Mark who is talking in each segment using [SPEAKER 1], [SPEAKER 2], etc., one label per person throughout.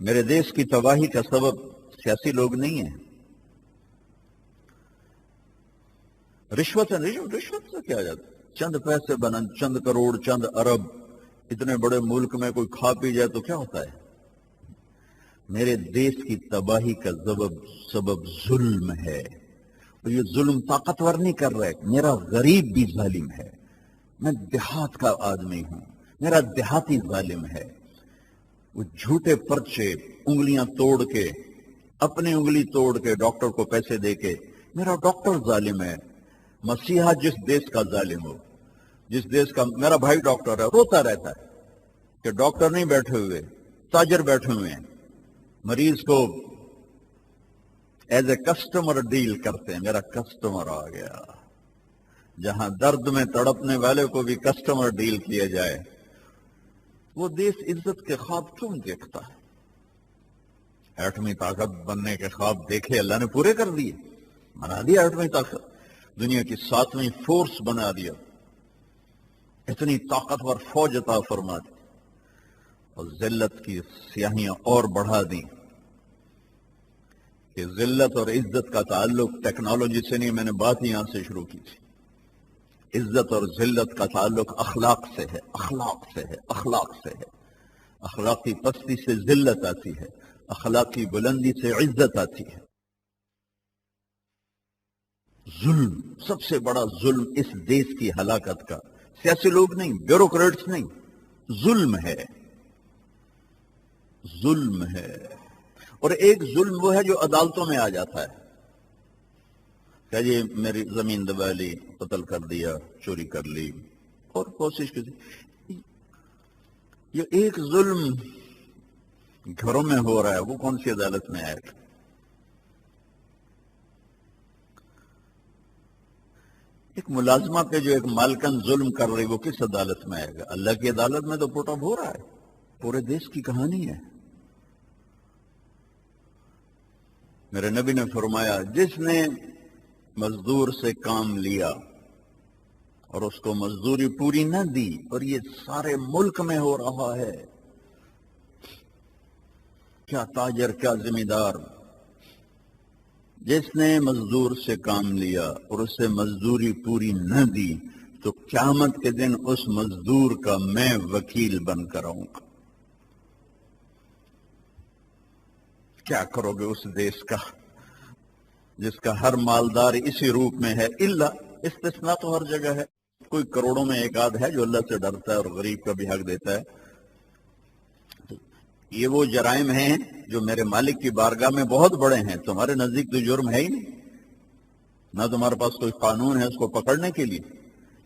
[SPEAKER 1] میرے دیش کی تباہی کا سبب سیاسی لوگ نہیں ہیں. رشوت ہے. رشوت سے کیا جاتا ہے؟ چند پیسے بنن، چند کروڑ، چند ارب، اتنے بڑے ملک میں کوئی کھا پی جائے تو کیا ہوتا ہے؟ میرے دیش کی تباہی کا سبب ظلم ہے. اور یہ ظلم طاقتور نہیں کر رہے. میرا غریب بھی ظالم ہے. میں دیہات کا آدمی ہوں، میرا دیہاتی ظالم ہے. وہ جھوٹے پرچے، انگلیاں توڑ کے، اپنی انگلی توڑ کے ڈاکٹر کو پیسے دے کے، میرا ڈاکٹر ظالم ہے. مسیحا جس دیش کا ظالم ہو، جس دیش کا، میرا بھائی ڈاکٹر ہے، روتا رہتا ہے کہ ڈاکٹر نہیں بیٹھے ہوئے، تاجر بیٹھے ہوئے ہیں، مریض کو ایز اے کسٹمر ڈیل کرتے ہیں. میرا کسٹمر آ گیا. جہاں درد میں تڑپنے والے کو بھی کسٹمر ڈیل کیا جائے، وہ دیش عزت کے خواب کیوں دیکھتا ہے؟ ایٹمی طاقت بننے کے خواب دیکھے، اللہ نے پورے کر دیے. بنا دیا ایٹمی طاقت، دنیا کی 7ویں فورس بنا دیا، اتنی طاقتور فوج عطا فرما دی، اور ذلت کی سیاہیاں اور بڑھا دی کہ ذلت اور عزت کا تعلق ٹیکنالوجی سے نہیں. میں نے بات یہاں سے شروع کی تھی. عزت اور ذلت کا تعلق اخلاق سے ہے، اخلاق سے ہے، اخلاق سے ہے. اخلاقی پستی سے ذلت آتی ہے، اخلاقی بلندی سے عزت آتی ہے. ظلم، سب سے بڑا ظلم اس دیش کی ہلاکت کا سیاسی لوگ نہیں، بیوروکریٹس نہیں، ظلم ہے. ظلم ہے. اور ایک ظلم وہ ہے جو عدالتوں میں آ جاتا ہے کہ یہ میری زمین دبا لی، قتل کر دیا، چوری کر لی اور کوشش کی. یہ ایک ظلم گھروں میں ہو رہا ہے، وہ کون سی عدالت میں آئے گا؟ ایک ملازمہ پہ جو ایک مالکن ظلم کر رہی، وہ کس عدالت میں آئے گا؟ اللہ کی عدالت میں تو پٹ اپ ہو رہا ہے. پورے دیش کی کہانی ہے. میرے نبی نے فرمایا، جس نے مزدور سے کام لیا اور اس کو مزدوری پوری نہ دی، اور یہ سارے ملک میں ہو رہا ہے، کیا تاجر، کیا ذمہ دار، جس نے مزدور سے کام لیا اور اس سے مزدوری پوری نہ دی، تو قیامت کے دن اس مزدور کا میں وکیل بن کر آؤں گا. کیا کرو گے اس دیش کا جس کا ہر مالدار اسی روپ میں ہے؟ الا استثناء تو ہر جگہ ہے. کوئی کروڑوں میں ایک آدھ ہے جو اللہ سے ڈرتا ہے اور غریب کا بھی حق دیتا ہے. یہ وہ جرائم ہیں جو میرے مالک کی بارگاہ میں بہت بڑے ہیں. تمہارے نزدیک تو جرم ہے ہی نہیں، نہ تمہارے پاس کوئی قانون ہے اس کو پکڑنے کے لیے،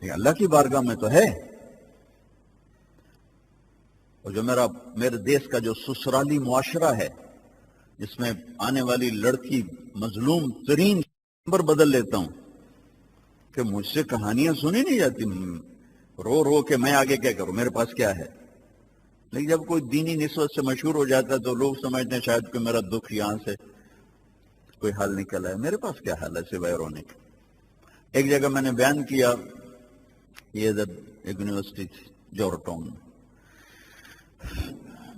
[SPEAKER 1] لیکن اللہ کی بارگاہ میں تو ہے. اور جو میرے دیش کا جو سسرالی معاشرہ ہے، جس میں آنے والی لڑکی مظلوم ترین نمبر بدل لیتا ہوں کہ مجھ سے کہانیاں سنی نہیں جاتی، رو رو کے میں آگے کیا کروں، میرے پاس کیا ہے. لیکن جب کوئی دینی نسبت سے مشہور ہو جاتا ہے تو لوگ سمجھتے ہیں شاید کہ میرا دکھ یہاں سے کوئی حل نکل ہے. میرے پاس کیا حل ہے سوائے رونے کا. ایک جگہ میں نے بیان کیا، یہ ایک یونیورسٹی تھی جورج ٹاؤن میں.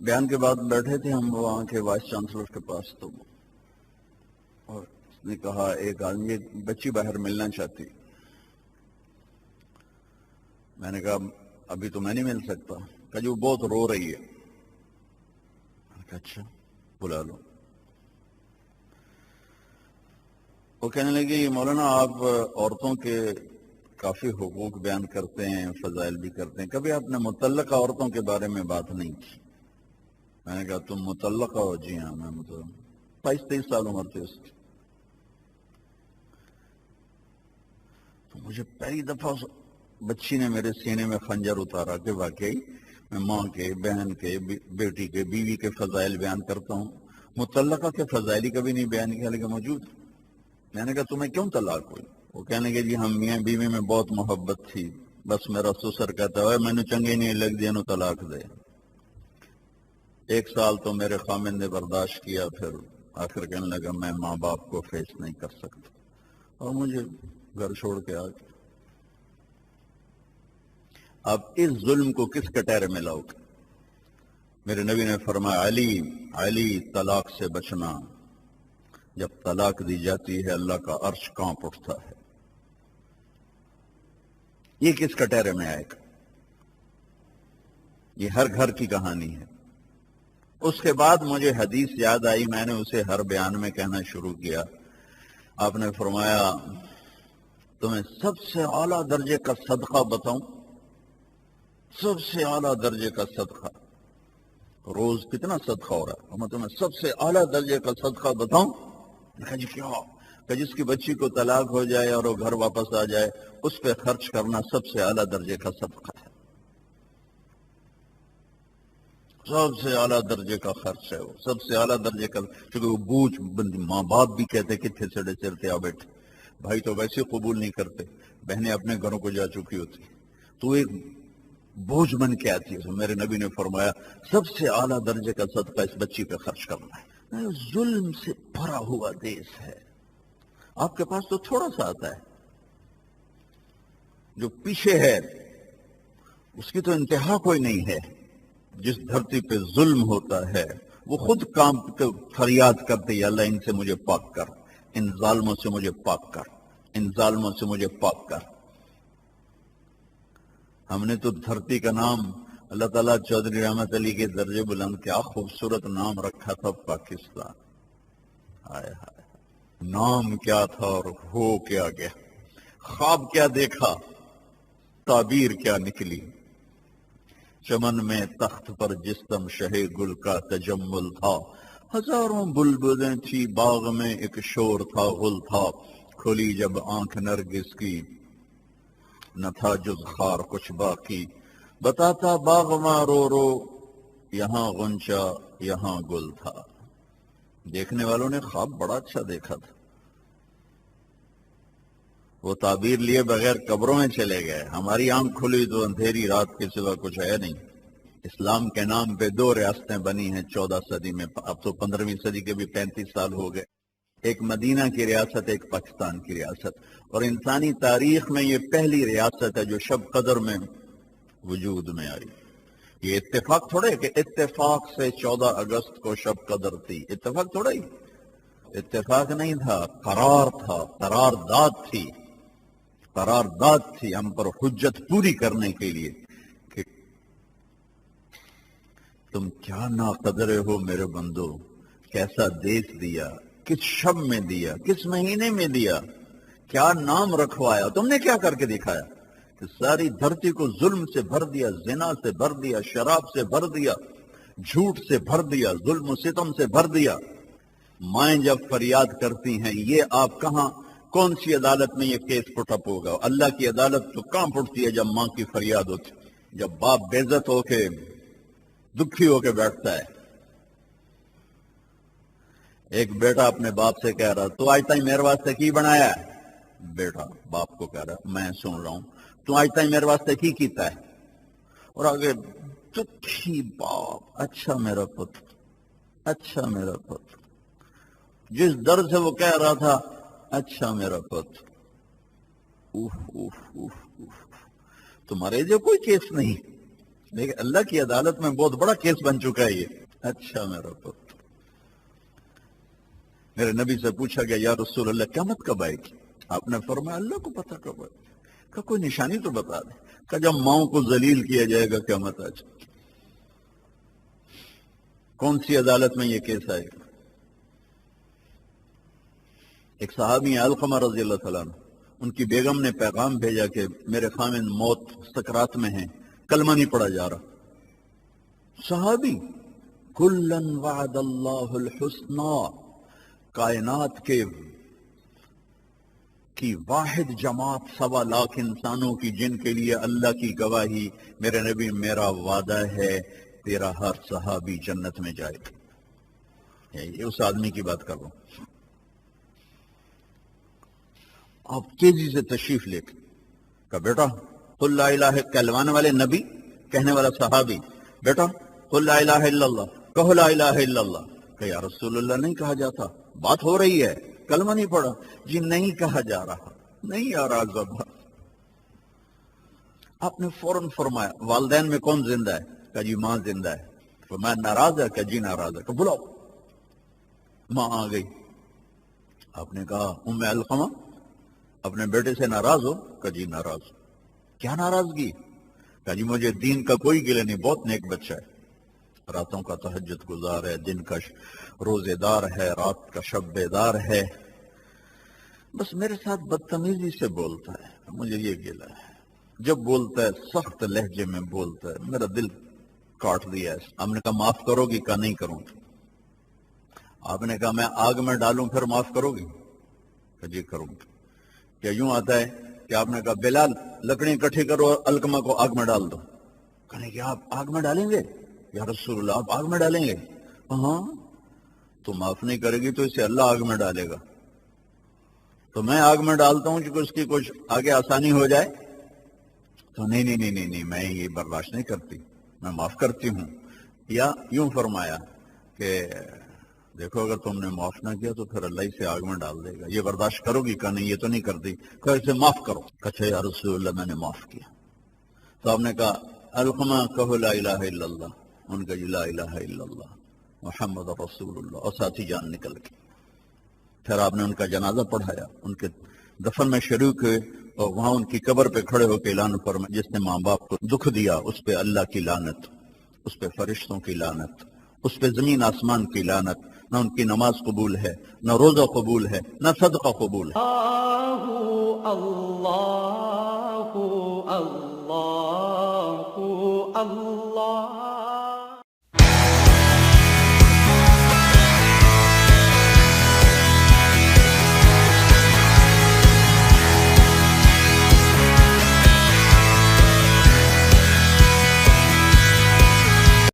[SPEAKER 1] بیان کے بعد بیٹھے تھے ہم وہاں کے وائس چانسلر کے پاس، تو اور اس نے کہا ایک آدمی، ایک بچی باہر ملنا چاہتی. میں نے کہا ابھی تو میں نہیں مل سکتا. کہا جو بہت رو رہی ہے. میں نے کہا اچھا بلا لو. وہ کہنے لگی مولانا آپ عورتوں کے کافی حقوق بیان کرتے ہیں، فضائل بھی کرتے ہیں، کبھی آپ نے متعلقہ عورتوں کے بارے میں بات نہیں کی. میں نے کہا تم متعلقہ ہو؟ جی ہاں میں متعلقہ. 22-23 سال عمر تھی اس کی. تو مجھے پہلی دفعہ بچی نے میرے سینے میں خنجر اتارا کہ واقعی میں ماں کے، بہن کے، بیٹی کے، بیوی کے فضائل بیان کرتا ہوں، متعلقہ کے فضائل ہی کبھی نہیں بیان کیا، لیکن موجود. میں نے کہا تمہیں کیوں طلاق ہوئی؟ وہ کہنے کہ جی ہم میاں بیوی میں بہت محبت تھی، بس میرا سسر کہتا ہے میں نے چنگے نہیں لگ دیا نو طلاق دے. 1 سال تو میرے خامن نے برداشت کیا، پھر آخر کہنے لگا میں ماں باپ کو فیس نہیں کر سکتا، اور مجھے گھر چھوڑ کے آ گیا. اب اس ظلم کو کس کٹہرے میں لاؤ گے؟ میرے نبی نے فرمایا علی علی طلاق سے بچنا، جب طلاق دی جاتی ہے اللہ کا عرش کانپ اٹھتا ہے۔ یہ کس کٹہرے میں آئے گا؟ یہ ہر گھر کی کہانی ہے۔ اس کے بعد مجھے حدیث یاد آئی، میں نے اسے ہر بیان میں کہنا شروع کیا۔ آپ نے فرمایا تمہیں سب سے اعلیٰ درجے کا صدقہ بتاؤں؟ سب سے اعلیٰ درجے کا صدقہ، روز کتنا صدقہ ہو رہا ہے، میں تمہیں سب سے اعلیٰ درجے کا صدقہ بتاؤں؟ کہا جی کیا؟ کہ جس کی بچی کو طلاق ہو جائے اور وہ گھر واپس آ جائے، اس پہ خرچ کرنا سب سے اعلیٰ درجے کا صدقہ ہے۔ سب سے اعلیٰ درجے کا خرچ ہے وہ، سب سے اعلیٰ درجے کا، کیونکہ وہ بوجھ بندی، ماں باپ بھی کہتے کتنے سڑے چرتے آ بیٹھے، بھائی تو ویسے قبول نہیں کرتے، بہنیں اپنے گھروں کو جا چکی ہوتی، تو ایک بوجھ بن کے آتی ہے۔ میرے نبی نے فرمایا سب سے اعلیٰ درجے کا صدقہ اس بچی پہ خرچ کرنا ہے۔ ظلم سے بھرا ہوا دیش ہے، آپ کے پاس تو تھوڑا سا آتا ہے، جو پیچھے ہے اس کی تو انتہا کوئی نہیں ہے۔ جس دھرتی پہ ظلم ہوتا ہے وہ خود کام فریاد کرتے یا اللہ ان سے مجھے پاک کر، ان ظالموں سے مجھے پاک کر، ان ظالموں سے مجھے پاک کر۔ ہم نے تو دھرتی کا نام اللہ تعالیٰ چودھری رحمت علی کے درجے بلند، کیا خوبصورت نام رکھا تھا پاکستان۔ ہائے ہائے، نام کیا تھا اور ہو کیا گیا، خواب کیا دیکھا، تعبیر کیا نکلی۔ چمن میں تخت پر جستم شہ گل کا تجمل تھا، ہزاروں بلبلیں تھی باغ میں، ایک شور تھا غل تھا، کھلی جب آنکھ نرگس کی نہ تھا جز خار کچھ باقی، بتاتا باغ ماں رو رو یہاں غنچہ یہاں گل تھا۔ دیکھنے والوں نے خواب بڑا اچھا دیکھا تھا، وہ تعبیر لیے بغیر قبروں میں چلے گئے۔ ہماری آنکھ کھلی تو اندھیری رات کے سوا کچھ ہے نہیں۔ اسلام کے نام پہ 2 ریاستیں بنی ہیں 14 صدی میں، اب تو 15ویں صدی کے بھی 35 سال ہو گئے، ایک مدینہ کی ریاست، ایک پاکستان کی ریاست، اور انسانی تاریخ میں یہ پہلی ریاست ہے جو شب قدر میں وجود میں آئی۔ یہ اتفاق تھوڑے کہ اتفاق سے 14 اگست کو شب قدر تھی، اتفاق تھوڑا ہی، اتفاق نہیں تھا، قرار تھا، قرارداد تھی، قرارداد تھی ہم پر حجت پوری کرنے کے لیے کہ تم کیا ناقدر ہو میرے بندو، کیسا دیش دیا، کس شب میں دیا، کس مہینے میں دیا، کیا نام رکھوایا، تم نے کیا کر کے دکھایا کہ ساری دھرتی کو ظلم سے بھر دیا، زنا سے بھر دیا، شراب سے بھر دیا، جھوٹ سے بھر دیا، ظلم و ستم سے بھر دیا۔ مائیں جب فریاد کرتی ہیں، یہ آپ کہاں کون سی عدالت میں یہ کیس پٹ اپ ہوگا؟ اللہ کی عدالت تو کہاں پڑتی ہے جب ماں کی فریاد ہوتی، جب باپ بے عزت ہو کے دکھی ہو کے بیٹھتا ہے۔ ایک بیٹا اپنے باپ سے کہہ رہا، تو آج تک میرے واسطے کی بنایا ہے؟ بیٹا باپ کو کہہ رہا، میں سن رہا ہوں، تو آج تک میرے واسطے کی کیتا ہے؟ اور آگے دکھی باپ، اچھا میرا پتر، اچھا میرا پتر، جس درد سے وہ کہہ رہا تھا اچھا میرا پتر، اوف اوف اوف اوف، تمہارے جو کوئی کیس نہیں، لیکن اللہ کی عدالت میں بہت بڑا کیس بن چکا ہے یہ، اچھا میرا پتر۔ میرے نبی سے پوچھا گیا یا رسول اللہ قیامت کب آئے گی؟ آپ نے فرمایا اللہ کو پتہ کب آئے گی، کہ کوئی نشانی تو بتا دے، کہ جب ماؤں کو ذلیل کیا جائے گا قیامت آ جائے گی۔ کون سی عدالت میں یہ کیس آئے گا؟ ایک صحابی علقمہ رضی اللہ تعالیٰ عنہ، ان کی بیگم نے پیغام بھیجا کہ میرے خامن موت سکرات میں ہیں، کلمہ نہیں پڑھا جا رہا۔ صحابی، کلن وعد اللہ الحسنى، کائنات کی واحد جماعت 1.25 لاکھ انسانوں کی جن کے لیے اللہ کی گواہی، میرے نبی میرا وعدہ ہے تیرا ہر صحابی جنت میں جائے گا۔ یہ اس آدمی کی بات کر رہا ہوں۔ آپ تیزی سے تشریف لے کے کہ بیٹا قل لا الہ، کہلوانے والے نبی، کہنے والا صحابی، بیٹا قل لا الہ الا اللہ، کہو لا الہ الا اللہ۔ کہ یا رسول اللہ نہیں کہا جاتا، بات ہو رہی ہے، کلمہ نہیں پڑھا جی، نہیں کہا جا رہا، نہیں آ رہا زبان۔ آپ نے فوراً فرمایا والدین میں کون زندہ ہے؟ کہ جی ماں زندہ ہے۔ تو میں ناراض ہے کہ جی ناراض ہے کہ بلاؤ. ماں آ گئی. آپ نے کہا ام علقمہ اپنے بیٹے سے ناراض ہو؟ کہ جی ناراض. کیا ناراضگی؟ کہ جی مجھے دین کا کوئی گلہ نہیں، بہت نیک بچہ ہے، راتوں کا تہجد گزار ہے، دن کا روزے دار ہے، رات کا شب بیدار ہے، بس میرے ساتھ بدتمیزی سے بولتا ہے، مجھے یہ گلہ ہے. جب بولتا ہے سخت لہجے میں بولتا ہے، میرا دل کاٹ دیا ہے. ہم نے کہا معاف کرو گی؟ کہ نہیں کروں گی. آپ نے کہا میں آگ میں ڈالوں پھر معاف کرو گی؟ کہ جی کروں گی. کیا یوں آتا ہے کہ آپ نے کہا بلال لکڑی اکٹھی کرو اور علقمہ کو آگ میں ڈال دو؟ کہنے کہ آپ آگ میں ڈالیں گے؟ یا رسول اللہ آپ آگ میں ڈالیں گے؟ ہاں. تو معاف نہیں کرے گی تو اسے اللہ آگ میں ڈالے گا. تو میں آگ میں ڈالتا ہوں کہ اس کی کچھ آگے آسانی ہو جائے. تو نہیں میں یہ برداشت نہیں کرتی، میں معاف کرتی ہوں. یا یوں فرمایا کہ دیکھو اگر تم نے معاف نہ کیا تو پھر اللہ اسے آگ میں ڈال دے گا، یہ برداشت کرو گی؟ کہ نہیں یہ تو نہیں کرتی. کہ اسے معاف کرو. کہا یا رسول اللہ میں نے معاف کیا. تو آپ نے کہا علقمہ کہو لا الہ الا اللہ. ان کا لا الہ الا اللہ محمد رسول اللہ، اور ساتھی جان نکل گئی. پھر آپ نے ان کا جنازہ پڑھایا، ان کے دفن میں شریک ہوئے، اور وہاں ان کی قبر پہ کھڑے ہو کے اعلان فرمایا جس نے ماں باپ کو دکھ دیا اس پہ اللہ کی لعنت، اس پہ فرشتوں کی لعنت، اس پہ زمین آسمان کی لعنت. نہ ان کی نماز قبول ہے، نہ روزہ قبول ہے، نہ صدقہ قبول ہے.
[SPEAKER 2] اللہ اللہ اللہ